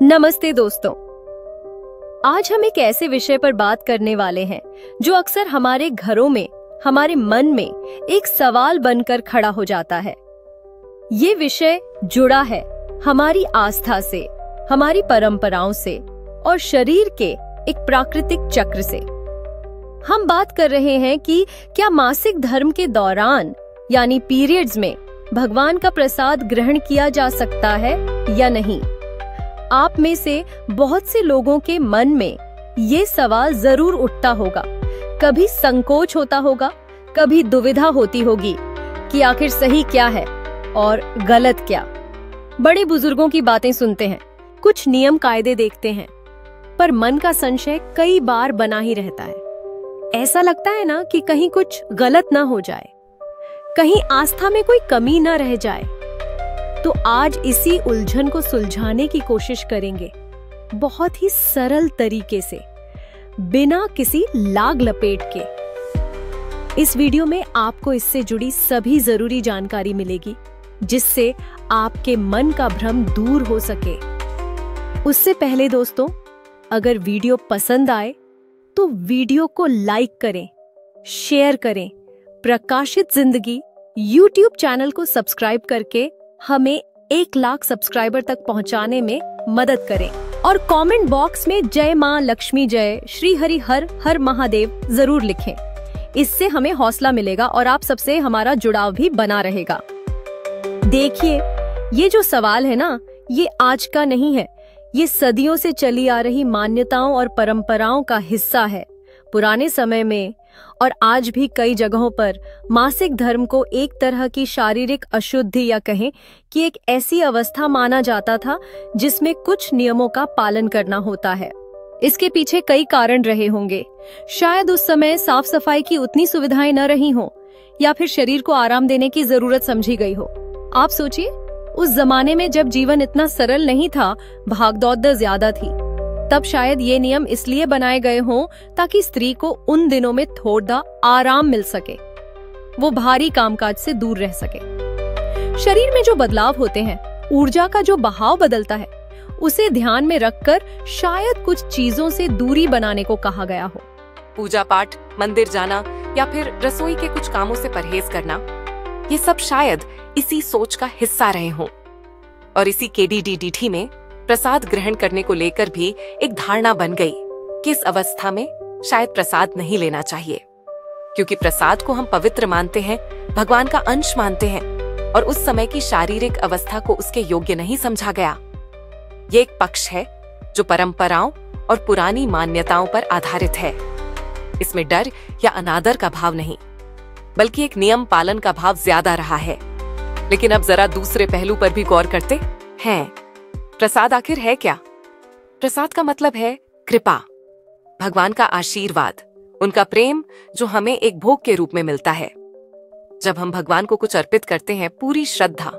नमस्ते दोस्तों, आज हम एक ऐसे विषय पर बात करने वाले हैं जो अक्सर हमारे घरों में, हमारे मन में एक सवाल बनकर खड़ा हो जाता है। ये विषय जुड़ा है हमारी आस्था से, हमारी परंपराओं से और शरीर के एक प्राकृतिक चक्र से। हम बात कर रहे हैं कि क्या मासिक धर्म के दौरान यानी पीरियड्स में भगवान का प्रसाद ग्रहण किया जा सकता है या नहीं। आप में से बहुत से लोगों के मन में ये सवाल जरूर उठता होगा। कभी संकोच होता होगा, कभी दुविधा होती होगी कि आखिर सही क्या है और गलत क्या। बड़े बुजुर्गों की बातें सुनते हैं, कुछ नियम कायदे देखते हैं, पर मन का संशय कई बार बना ही रहता है। ऐसा लगता है ना कि कहीं कुछ गलत ना हो जाए, कहीं आस्था में कोई कमी ना रह जाए। तो आज इसी उलझन को सुलझाने की कोशिश करेंगे, बहुत ही सरल तरीके से, बिना किसी लाग लपेट के। इस वीडियो में आपको इससे जुड़ी सभी जरूरी जानकारी मिलेगी, जिससे आपके मन का भ्रम दूर हो सके। उससे पहले दोस्तों, अगर वीडियो पसंद आए तो वीडियो को लाइक करें, शेयर करें, प्रकाशित जिंदगी YouTube चैनल को सब्सक्राइब करके हमें 1 लाख सब्सक्राइबर तक पहुंचाने में मदद करें और कमेंट बॉक्स में जय मां लक्ष्मी जय, श्री हरि हर हर महादेव जरूर लिखें। इससे हमें हौसला मिलेगा और आप सबसे हमारा जुड़ाव भी बना रहेगा। देखिए, ये जो सवाल है ना, ये आज का नहीं है, ये सदियों से चली आ रही मान्यताओं और परंपराओं का हिस्सा है। पुराने समय में और आज भी कई जगहों पर मासिक धर्म को एक तरह की शारीरिक अशुद्धि या कहें कि एक ऐसी अवस्था माना जाता था जिसमें कुछ नियमों का पालन करना होता है। इसके पीछे कई कारण रहे होंगे। शायद उस समय साफ सफाई की उतनी सुविधाएं न रही हों, या फिर शरीर को आराम देने की जरूरत समझी गई हो। आप सोचिए, उस जमाने में जब जीवन इतना सरल नहीं था, भागदौड़ ज्यादा थी, तब शायद ये नियम इसलिए बनाए गए हों ताकि स्त्री को उन दिनों में थोड़ा आराम मिल सके, वो भारी कामकाज से दूर रह सके। शरीर में जो बदलाव होते हैं, ऊर्जा का जो बहाव बदलता है, उसे ध्यान में रखकर शायद कुछ चीजों से दूरी बनाने को कहा गया हो। पूजा पाठ, मंदिर जाना या फिर रसोई के कुछ कामों से परहेज करना, ये सब शायद इसी सोच का हिस्सा रहे हों। और इसी केडीडीडीटी में प्रसाद ग्रहण करने को लेकर भी एक धारणा बन गई कि इस अवस्था में शायद प्रसाद नहीं लेना चाहिए, क्योंकि प्रसाद को हम पवित्र मानते हैं, भगवान का अंश मानते हैं, और उस समय की शारीरिक अवस्था को उसके योग्य नहीं समझा गया। ये एक पक्ष है जो परंपराओं और पुरानी मान्यताओं पर आधारित है। इसमें डर या अनादर का भाव नहीं, बल्कि एक नियम पालन का भाव ज्यादा रहा है। लेकिन अब जरा दूसरे पहलू पर भी गौर करते हैं। प्रसाद आखिर है क्या? प्रसाद का मतलब है कृपा, भगवान का आशीर्वाद, उनका प्रेम जो हमें एक भोग के रूप में मिलता है। जब हम भगवान को कुछ अर्पित करते हैं पूरी श्रद्धा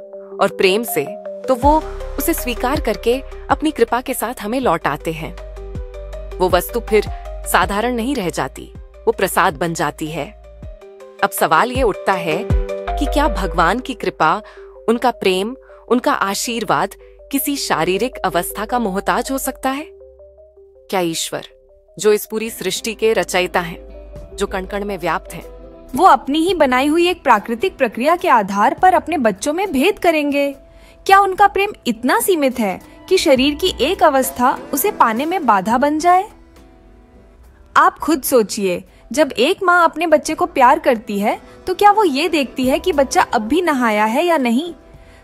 और प्रेम से, तो वो उसे स्वीकार करके अपनी कृपा के साथ हमें लौटाते हैं। वो वस्तु फिर साधारण नहीं रह जाती, वो प्रसाद बन जाती है। अब सवाल ये उठता है कि क्या भगवान की कृपा, उनका प्रेम, उनका आशीर्वाद किसी शारीरिक अवस्था का मोहताज हो सकता है? क्या ईश्वर, जो इस पूरी सृष्टि के रचयिता हैं, जो कण कण में व्याप्त हैं, वो अपनी ही बनाई हुई एक प्राकृतिक प्रक्रिया के आधार पर अपने बच्चों में भेद करेंगे? क्या उनका प्रेम इतना सीमित है कि शरीर की एक अवस्था उसे पाने में बाधा बन जाए? आप खुद सोचिए, जब एक माँ अपने बच्चे को प्यार करती है तो क्या वो ये देखती है कि बच्चा अब भी नहाया है या नहीं,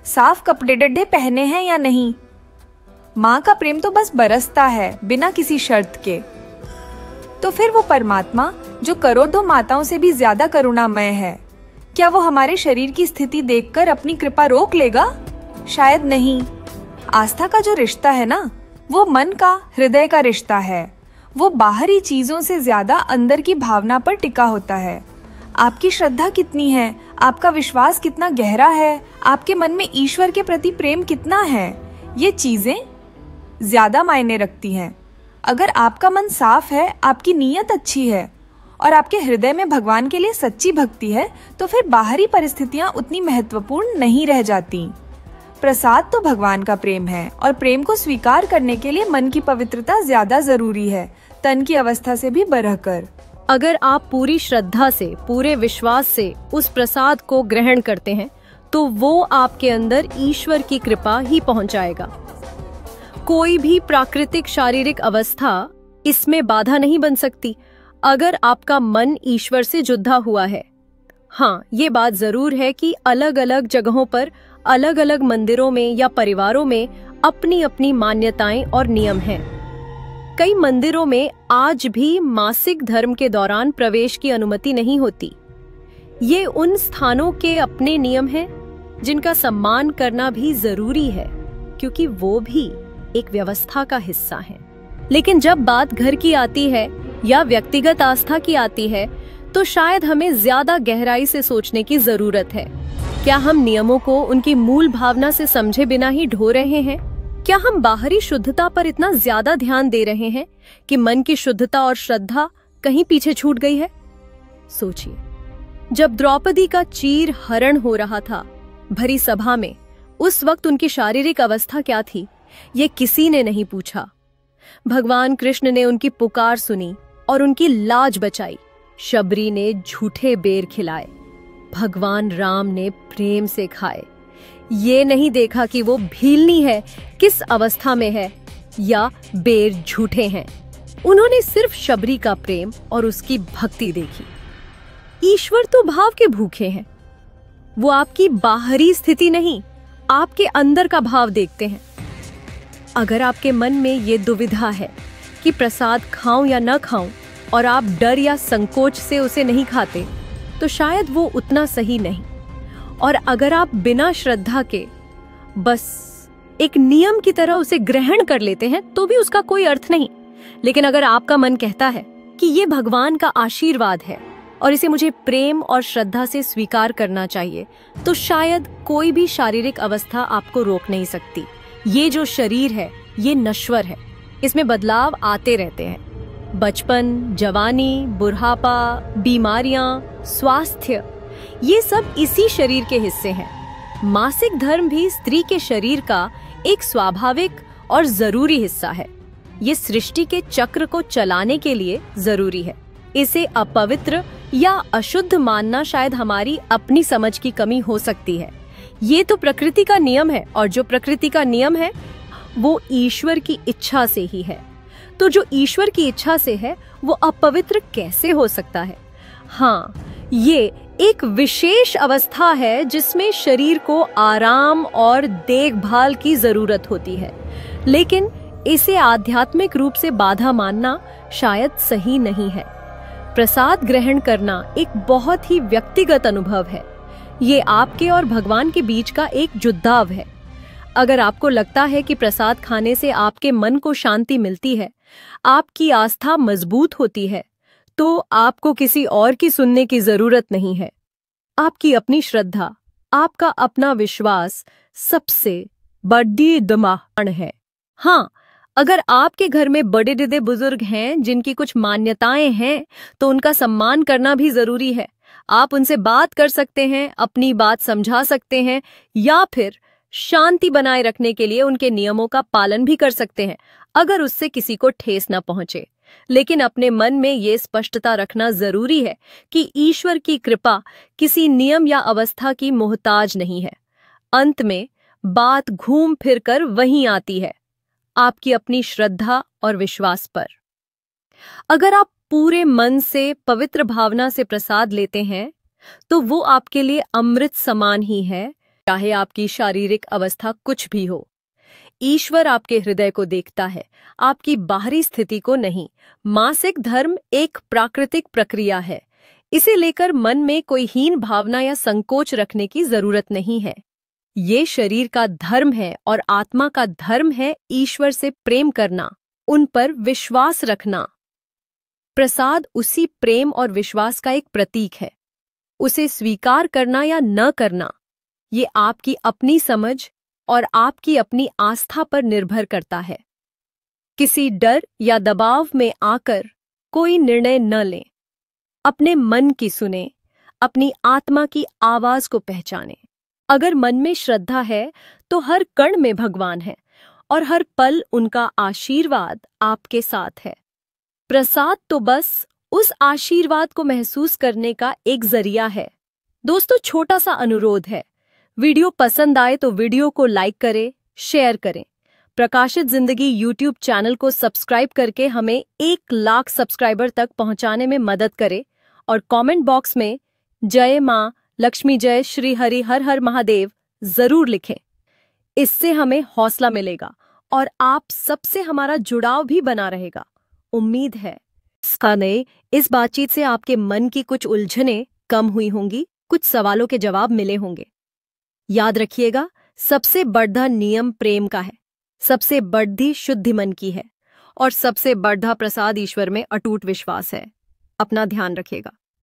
साफ कपड़े डड्डे पहने हैं या नहीं? माँ का प्रेम तो बस बरसता है बिना किसी शर्त के। तो फिर वो परमात्मा जो करोड़ों माताओं से भी ज्यादा करुणामय है, क्या वो हमारे शरीर की स्थिति देखकर अपनी कृपा रोक लेगा? शायद नहीं। आस्था का जो रिश्ता है ना, वो मन का, हृदय का रिश्ता है। वो बाहरी चीजों से ज्यादा अंदर की भावना पर टिका होता है। आपकी श्रद्धा कितनी है, आपका विश्वास कितना गहरा है, आपके मन में ईश्वर के प्रति प्रेम कितना है, ये चीजें ज्यादा मायने रखती हैं। अगर आपका मन साफ है, आपकी नीयत अच्छी है और आपके हृदय में भगवान के लिए सच्ची भक्ति है, तो फिर बाहरी परिस्थितियां उतनी महत्वपूर्ण नहीं रह जाती। प्रसाद तो भगवान का प्रेम है और प्रेम को स्वीकार करने के लिए मन की पवित्रता ज्यादा जरूरी है, तन की अवस्था से भी बढ़कर। अगर आप पूरी श्रद्धा से, पूरे विश्वास से उस प्रसाद को ग्रहण करते हैं तो वो आपके अंदर ईश्वर की कृपा ही पहुंचाएगा। कोई भी प्राकृतिक शारीरिक अवस्था इसमें बाधा नहीं बन सकती अगर आपका मन ईश्वर से जुड़ा हुआ है। हाँ, ये बात जरूर है कि अलग अलग जगहों पर, अलग अलग मंदिरों में या परिवारों में अपनी अपनी मान्यताएं और नियम हैं। कई मंदिरों में आज भी मासिक धर्म के दौरान प्रवेश की अनुमति नहीं होती। ये उन स्थानों के अपने नियम हैं जिनका सम्मान करना भी जरूरी है, क्योंकि वो भी एक व्यवस्था का हिस्सा है। लेकिन जब बात घर की आती है या व्यक्तिगत आस्था की आती है तो शायद हमें ज्यादा गहराई से सोचने की जरूरत है। क्या हम नियमों को उनकी मूल भावना से समझे बिना ही ढो रहे हैं? क्या हम बाहरी शुद्धता पर इतना ज्यादा ध्यान दे रहे हैं कि मन की शुद्धता और श्रद्धा कहीं पीछे छूट गई है? सोचिए, जब द्रौपदी का चीर हरण हो रहा था भरी सभा में, उस वक्त उनकी शारीरिक अवस्था क्या थी, ये किसी ने नहीं पूछा। भगवान कृष्ण ने उनकी पुकार सुनी और उनकी लाज बचाई। शबरी ने झूठे बेर खिलाए, भगवान राम ने प्रेम से खाए। ये नहीं देखा कि वो भीलनी है, किस अवस्था में है, या बेर झूठे हैं। उन्होंने सिर्फ शबरी का प्रेम और उसकी भक्ति देखी। ईश्वर तो भाव के भूखे हैं। वो आपकी बाहरी स्थिति नहीं, आपके अंदर का भाव देखते हैं। अगर आपके मन में ये दुविधा है कि प्रसाद खाऊं या न खाऊं, और आप डर या संकोच से उसे नहीं खाते, तो शायद वो उतना सही नहीं। और अगर आप बिना श्रद्धा के बस एक नियम की तरह उसे ग्रहण कर लेते हैं तो भी उसका कोई अर्थ नहीं। लेकिन अगर आपका मन कहता है कि ये भगवान का आशीर्वाद है और इसे मुझे प्रेम और श्रद्धा से स्वीकार करना चाहिए, तो शायद कोई भी शारीरिक अवस्था आपको रोक नहीं सकती। ये जो शरीर है ये नश्वर है, इसमें बदलाव आते रहते हैं। बचपन, जवानी, बुढ़ापा, बीमारियां, स्वास्थ्य, ये सब इसी शरीर के हिस्से हैं। मासिक धर्म भी स्त्री के शरीर का एक स्वाभाविक और जरूरी हिस्सा है। ये सृष्टि के चक्र को चलाने के लिए जरूरी है। इसे अपवित्र या अशुद्ध मानना शायद हमारी अपनी समझ की कमी हो सकती है। ये तो प्रकृति का नियम है, और जो प्रकृति का नियम है वो ईश्वर की इच्छा से ही है। तो जो ईश्वर की इच्छा से है वो अपवित्र कैसे हो सकता है? हाँ, ये एक विशेष अवस्था है जिसमें शरीर को आराम और देखभाल की जरूरत होती है। लेकिन इसे आध्यात्मिक रूप से बाधा मानना शायद सही नहीं है। प्रसाद ग्रहण करना एक बहुत ही व्यक्तिगत अनुभव है। ये आपके और भगवान के बीच का एक जुड़ाव है। अगर आपको लगता है कि प्रसाद खाने से आपके मन को शांति मिलती है, आपकी आस्था मजबूत होती है, तो आपको किसी और की सुनने की जरूरत नहीं है। आपकी अपनी श्रद्धा, आपका अपना विश्वास सबसे बड़ी दमाहण है। हाँ, अगर आपके घर में बड़े दिदे बुजुर्ग हैं जिनकी कुछ मान्यताएं हैं, तो उनका सम्मान करना भी जरूरी है। आप उनसे बात कर सकते हैं, अपनी बात समझा सकते हैं, या फिर शांति बनाए रखने के लिए उनके नियमों का पालन भी कर सकते हैं, अगर उससे किसी को ठेस न पहुंचे। लेकिन अपने मन में ये स्पष्टता रखना जरूरी है कि ईश्वर की कृपा किसी नियम या अवस्था की मोहताज नहीं है। अंत में बात घूम फिर कर वहीं आती है, आपकी अपनी श्रद्धा और विश्वास पर। अगर आप पूरे मन से, पवित्र भावना से प्रसाद लेते हैं, तो वो आपके लिए अमृत समान ही है, चाहे आपकी शारीरिक अवस्था कुछ भी हो। ईश्वर आपके हृदय को देखता है, आपकी बाहरी स्थिति को नहीं। मासिक धर्म एक प्राकृतिक प्रक्रिया है। इसे लेकर मन में कोई हीन भावना या संकोच रखने की जरूरत नहीं है। ये शरीर का धर्म है और आत्मा का धर्म है ईश्वर से प्रेम करना, उन पर विश्वास रखना। प्रसाद उसी प्रेम और विश्वास का एक प्रतीक है। उसे स्वीकार करना या न करना, ये आपकी अपनी समझ और आपकी अपनी आस्था पर निर्भर करता है। किसी डर या दबाव में आकर कोई निर्णय न लें। अपने मन की सुने, अपनी आत्मा की आवाज को पहचानें। अगर मन में श्रद्धा है तो हर कण में भगवान है और हर पल उनका आशीर्वाद आपके साथ है। प्रसाद तो बस उस आशीर्वाद को महसूस करने का एक जरिया है। दोस्तों, छोटा सा अनुरोध है, वीडियो पसंद आए तो वीडियो को लाइक करें, शेयर करें। प्रकाशित जिंदगी यूट्यूब चैनल को सब्सक्राइब करके हमें 1 लाख सब्सक्राइबर तक पहुंचाने में मदद करें और कमेंट बॉक्स में जय मां लक्ष्मी, जय श्री हरि, हर हर महादेव जरूर लिखें। इससे हमें हौसला मिलेगा और आप सबसे हमारा जुड़ाव भी बना रहेगा। उम्मीद है इस बातचीत से आपके मन की कुछ उलझनें कम हुई होंगी, कुछ सवालों के जवाब मिले होंगे। याद रखिएगा, सबसे बड़ा नियम प्रेम का है, सबसे बढ़ी शुद्धि मन की है और सबसे बड़ा प्रसाद ईश्वर में अटूट विश्वास है। अपना ध्यान रखिएगा।